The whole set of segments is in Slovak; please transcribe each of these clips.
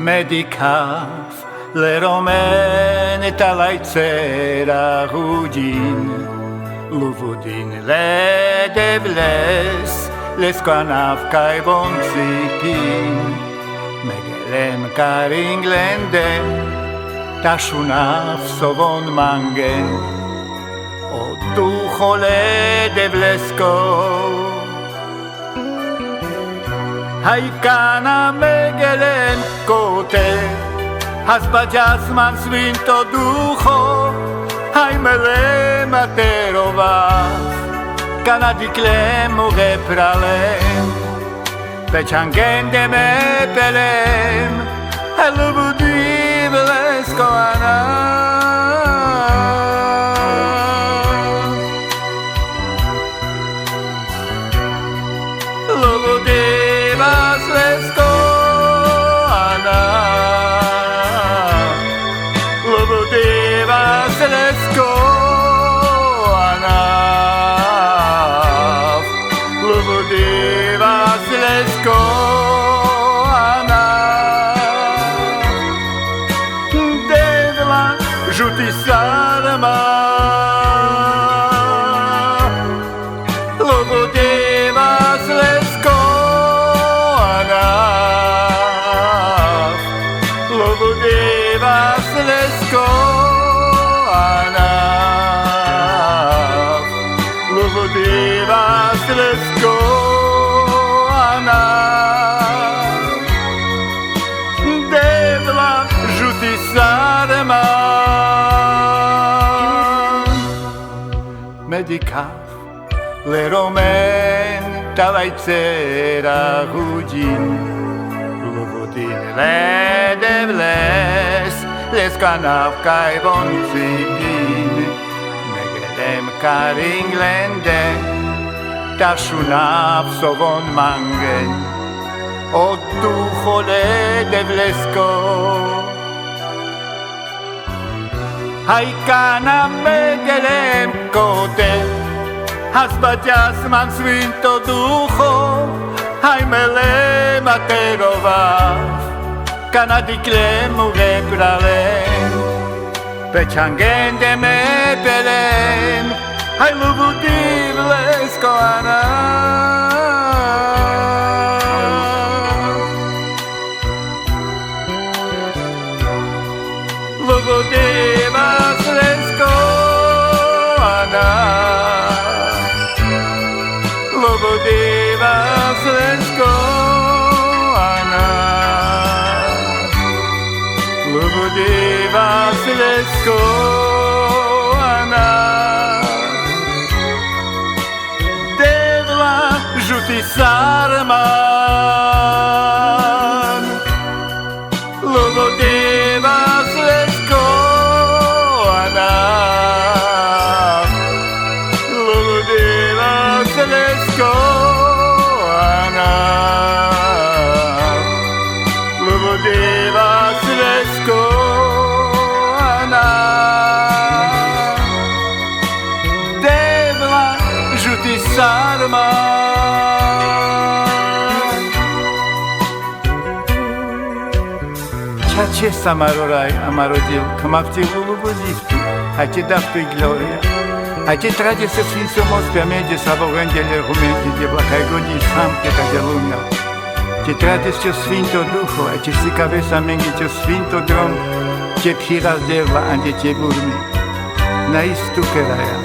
מדיקף לרומן את הליצר הרודין לובודין לדבלס לסקנף קייבון ציפין מגלם קרינגלנדן תשונף סובון מנגן עוד דוחו לדבלסקו Haikana megelen kote Hasbajasman svinto ducho Haimele materovav Kanadiklem ugepralem Pechangen demepelem Elubudiv leskoanav Elubudiv Žuti sarma Lobodeva Slesko Anav Lobodeva Slesko Anav Lobodeva Slesko Anav Devla Žuti sarma מדיקף לרומן תלייצר הרודין לובודין לדבלס לסקנף קייבון ציפין מגלם קרינגלנדן תשונף סובון מנגן עוד דוחו לדבלסקו Haikana megelem kote Hasbajasman svinto ducho Haimele materovav Kanadiklem ugepralem Pechangen demepelem Hailubudiv leskoanav Lubudiv Lobodeva Slesko Anav Lobodeva Slesko Anav Devla Žuti sarman Lobodeva Slesko Anav Lobodeva Slesko Anav Lobodeva Slesko Anav Devla Žuti sarman Čače samaroraj amarodil Kamavti lulubudivtu Hati daftu igloria Ati tradise svinsomos permede savorangele rumenti de blacai godi samke tagelunga. Ti tradise svinto ducho, ati si cabeça mengi ti svinto drom, ti phiras derla ande ti burmi. Na istu keraya.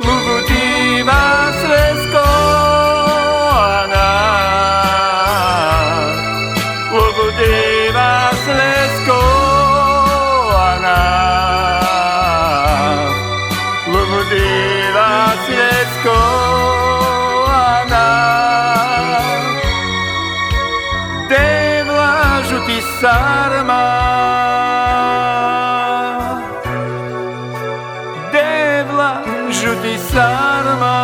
Lubudiva Slesko Anav Lubudiva Slesko Lobodeva Slesko Anav Devla Žuti sarma Devla Žuti sarma